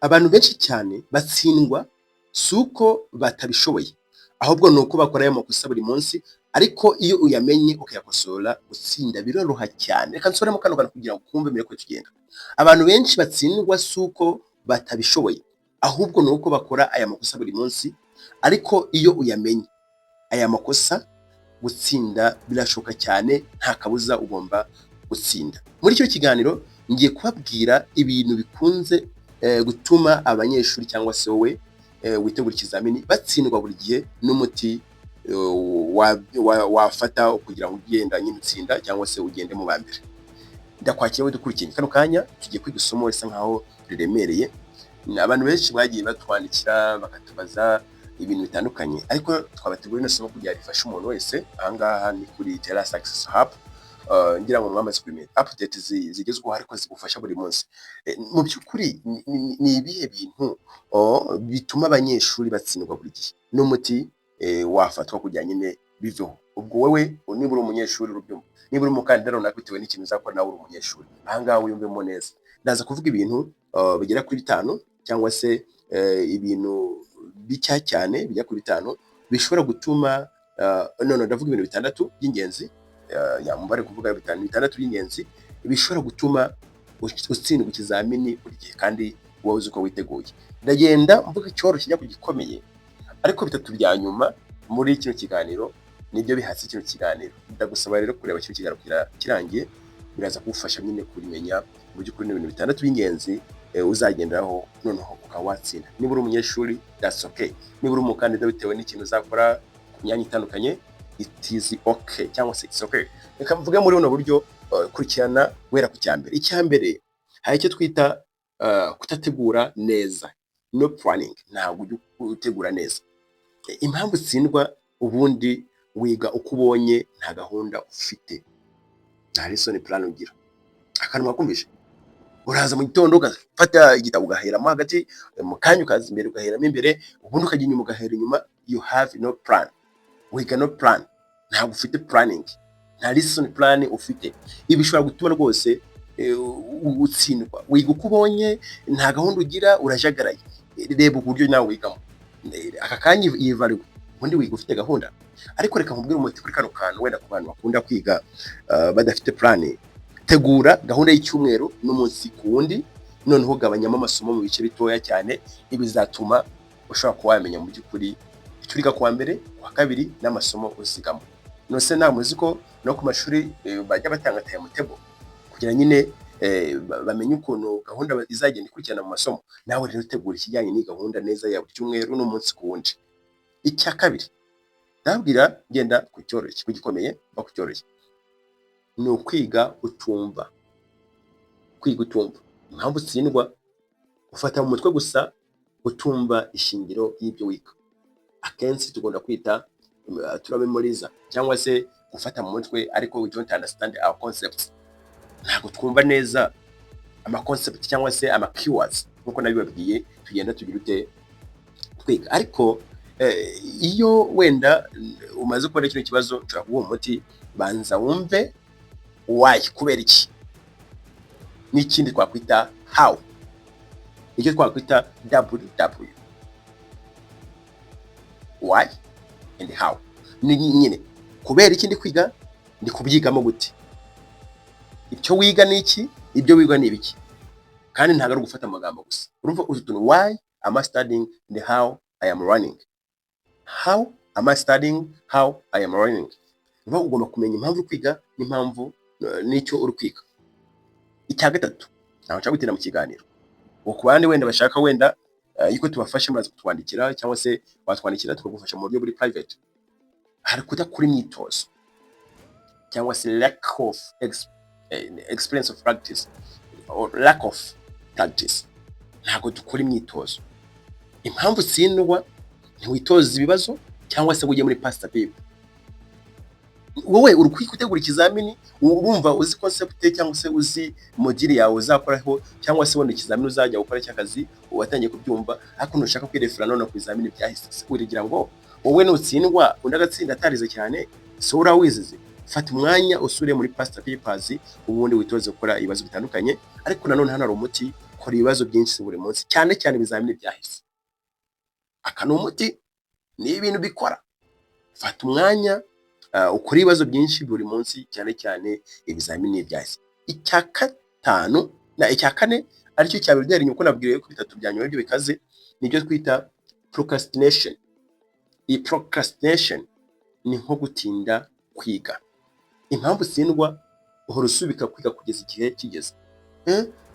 Abantu benshi cyane batsindwa si uko batabishoboye, ahubwo ni uko bakora ayo makosa buri munsi, ariko iyo uyamenye ukayakosora gutsinda biroroha cyane. Reka nsubiremo kano kantu kugira ngo twumve mbere ko tugenda. Abantu benshi batsindwa si uko batabishoboye, ahubwo ni uko bakora aya makosa buri munsi, ariko iyo uyamenye aya makosa gutsinda birashoboka cyane, nta kabuza ugomba gutsinda. Muri icyo kiganiro ngiye kubabwira ibintu bikunze gutuma abanyeshuri cyangwa se wowe witegura ikizamini batsindwa buri gihe n'umuti wafata kugira ngo ugenda nyine utsinda cyangwa se ugende mu ba mbere. Ndakwakira wowe dukurikiye kano kanya, tugiye kwiga isomo risa nkaho riremereye. Abantu benshi bagiye batwandikira bakatubaza ibintu bitandukanye, ariko twabateguriye isomo kugira rifashe umuntu wese. Ahangaha ni kuri Tera Success Hub. Ngira ngo mwamaze kumenya update zigezweho ariko zigufasha buri munsi. Mu by'ukuri ni ibihe bintu bituma abanyeshuri batsindwa buri gihe n'umuti wafatwa kugira nyine biveho? Ubwo wowe niba uri umunyeshuri urubyumva, niba uri umukandida runaka bitewe n'ikintu uzakora nawe uri umunyeshuri, ahangaha wiyumvemo neza. Ndaza kuvuga ibintu bigera kuri 5 cyangwa se ibintu bicya cyane bijya kuri 5 bishobora gutuma ndavuga ibintu 6 by'ingenzi. Yamubare kuvuga 5 by'ingenzi bishobora gutuma utsindwa ikizamini buri gihe kandi wowe uzi uko witeguye. Ndagenda mvuga icyoroshye cyangwa gikomeye, ariko 3 bya nyuma muri kino kiganiro nibyo bihatse kino kiganiro. Ndagusaba rero kureba kino kiganiro kirangiye, biraza kugufasha nyine kurimenya mu by'ukuri n'ibintu 6 by'ingenzi uzagenderaho noneho ukawatsinda. Niba uri umunyeshuri that's okay, niba uri umukandida bitewe n'ikintu uzakora ku myanya itandukanye it is okay cyangwa se it's okay. Reka mvuge muri buno buryo kurikirana wera ku cyambere. Icyambere hari icyo twita kutategura neza, no planning, ntabwo utegura neza. Impamvu utsindwa ubundi wiga uko ubonye, nta gahunda ufite, nta lesson plan ugira. Akantu mwakumvishe, uraza mu gitondo ugafata igitabo ugaheramo hagati, mu kanya ukaza imbere ugaheramo imbere, ubundi ukajya inyuma ugahera inyuma. You have no plan. Wiga no plan, ntabwo ufite planning, nta lesson plan ufite. Ibi bishobora gutuma rwose utsindwa. Wiga uko ubonye, nta gahunda ugira, urajagaraye. Reba uburyo nawe wigamo, aka kanya yivaluwe, ubundi wiga ufite gahunda. Ariko reka nkubwire umuti kuri kano kantu, wenda ku bantu bakunda kwiga badafite plan. Tegura gahunda y'icyumweru n'umunsi ku wundi, noneho ugabanyamo amasomo mu bice bitoya cyane. Ibi bizatuma ushobora kuba wamenya mu by'ukuri icyo uriga kuwa mbere, kuwa kabiri n'amasomo uzigamo. Nose nta muzi ko no ku mashuri bajya batanga timetable kugira nyine bamenye ukuntu gahunda izagenda ikurikirana mu masomo. Nawe rero utegura ikijyanye ni gahunda neza ya buri cyumweru n'umunsi ku wundi. Icya kabiri ndabwira genda ku cyoroshye, ku gikomeye no ku cyoroshye, ni ukwiga utumva. Kwiga utumva, impamvu utsindwa ufata mu mutwe gusa utumva ishingiro y'ibyo wiga. Akenshi tugomba kwita turamemoriza cyangwa se gufata mu mutwe, ariko we don't understand our concepts. Ntabwo twumva neza ama concept cyangwa se ama keywords nkuko nabibabwiye tugenda tugira ute twiga. Ariko iyo wenda umaze kubona kino kibazo, ushobora kuba umuti banza wumve why, kubera iki. N'ikindi twakwita how, icyo twakwita ww, why and how. Ni nyine kubera iki ndi kwiga, ndi kubyigamo gute, icyo wiga ni iki, ibyo wiga ni ibiki. Kandi ntabwo ari gufata amagambo gusa. Urumva utuntu why am I studying and how I am learning. How am I studying, how I am learning. Urumva ugomba kumenya impamvu uri kwiga n'impamvu n'icyo uri kwiga. Icya gatatu ntaho nshaka gutinda mu kiganiro, ku bandi wenda bashaka wenda yuko tubafashe muraza kutwandikira cyangwa se watwandikira tukagufasha mu buryo buri private. Hari kudakora imyitozo cyangwa se lack of experience of practice or lack of practice. Ntabwo dukora imyitozo. Impamvu utsindwa ntiwitoza ibibazo cyangwa se ujye muri past paper. Wowe uri gutegura ikizamini, urumva uzi concept cyangwa se uzi module yawe uzakoraho, cyangwa se wenda ikizamini uzajya gukora cy'akazi watangiye kubyumva, ariko ntushaka kwirefera none ku bizamini byahise. Urigira ngo wowe nutsindwa undi agatsinda atarize cyane, so urawizize. Fata umwanya usure muri past papers ubundi witoze gukora ibibazo bitandukanye. Ariko nanone hano hari umuti kora ibibazo byinshi buri munsi, cyane cyane ibizamini byahise. Aka ni umuti, ni ibintu bikora. Fata umwanya ukora ibibazo byinshi buri munsi, cyane cyane ibizamini byahise. Icya kane aricyo cyabibyara inyungu, nabwiye ko bitatu bya nyuma byo bikaze, nibyo twita procrastination. Iyi procrastination ni nko gutinda kwiga. Impamvu utsindwa, uhora usubika kwiga kugeza igihe kigeze.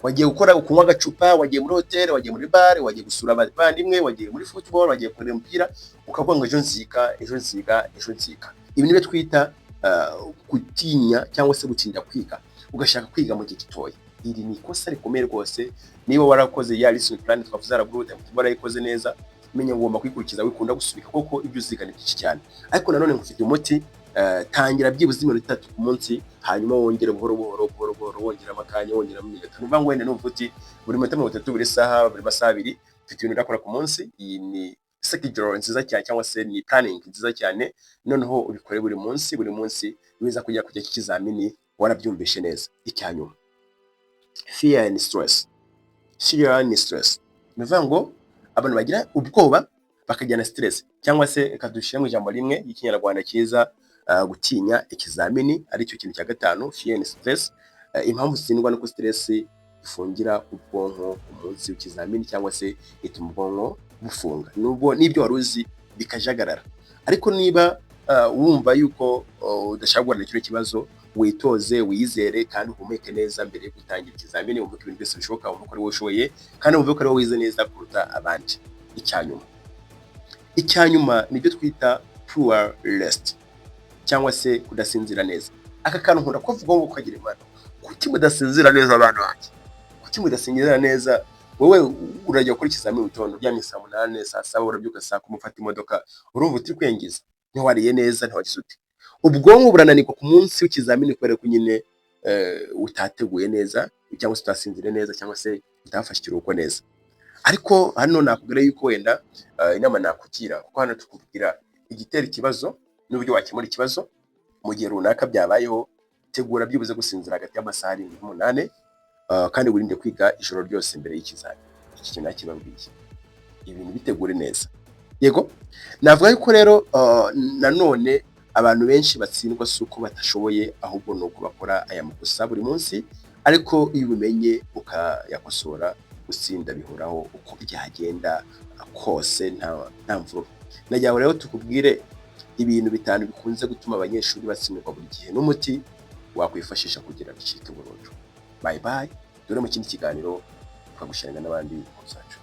Wagiye kunywa agacupa, wagiye muri hoteli, wagiye muri bare, wagiye gusura abavandimwe, wagiye muri football, wagiye kureba umupira, ukavuga ngo ejo nziga. Ibi nibyo twita gutinya cyangwa se gutinda kwiga, ugashaka kwiga mu gihe gitoya. Iri ni ikosa rikomeye rwose. Niba warakoze ya lesson plan twavuze haruguru, warayikoze neza, menya ngo ugomba kwikurikiza, wikunda gusubika, kuko ibyo uziga ni byinshi cyane. Ariko nanone ngufite umuti, tangira byibuze iminota 3 ku munsi, hanyuma wongere buhoro wongera amakanya, wongera mu minota. Nuvuga ngo wenda n'uvuga uti buri minota 30, buri saha, buri masaha 2 mfite ibintu ndakora ku munsi. Iyi ni schedule nziza cyane, cyangwa se ni planning nziza cyane. Noneho ubikore buri munsi biza kujya kujya kizamini warabyumvishe neza. Icyanyuma, fear and stress. Nuvuga ngo abantu bagira ubwoba bakajyana stress, cyangwa se kadushyira mu ijambo rimwe y'ikinyarwanda cyiza, gutinya ikizamini, ari cyo kintu cya gatanu, fear and stress. Impamvu utsindwa nuko stress ifungira ubwonko umunsi w'ikizamini, cyangwa se ituma ubwonko bufunga, nubwo n'ibyo wari uzi bikajagarara. Ariko niba wumva yuko udashaka guhura n'icyo kibazo, witoze, wiyizere, kandi uhumeke neza mbere yo gutangira ikizamini. Wumve ko ibintu byose bishoboka, wumve ko ari wowe ushoboye, kandi wumve ko ari wowe wize neza kuruta abandi. Icyanyuma nibyo twita poor rest, cyangwa se kudasinzira neza. Aka kantu nkunda kuvuga ngo ukagira imana, kuki mudasinzira neza abantu banjye? Kuki mudasinzira neza? Wowe urajya gukora ikizamini mu gitondo, uryamye saa 8, saa 7, urabyuka saa 10, ufata imodoka, urumva utiri kwengiza, ntiwariye neza, ntiwagize ute. Ubwonko burananirwa ku munsi w'ikizamini kubera ko nyine utateguye neza, cyangwa se utasinzire neza, cyangwa se utafashe ikiruhuko neza. Ariko hano nakubwira yuko wenda inama nakugira, kuko hano tukubwira igitera ikibazo n'uburyo wakemura ikibazo mu gihe runaka byabayeho. Tegura byibuze gusinzira hagati y'amasaha 7 n'8, kandi wirinde kwiga ijoro ryose mbere y'ikizamini. Iki kintu nakibabwiye, ibintu bitegure neza. Yego, navuga yuko rero nanone abantu benshi batsindwa si uko batashoboye, ahubwo ni uko bakora aya makosa buri munsi. Ariko iyo ubimenye ukayakosora, gutsinda bihoraho uko byagenda kose, nta mvururu. Najyaho rero tukubwire ibintu 5 bikunze gutuma abanyeshuri batsindwa buri gihe, n'umuti wakwifashisha kugira bicike burundu. Bye bye, dore mu kindi kiganiro twagushyirana n'abandi muzacu.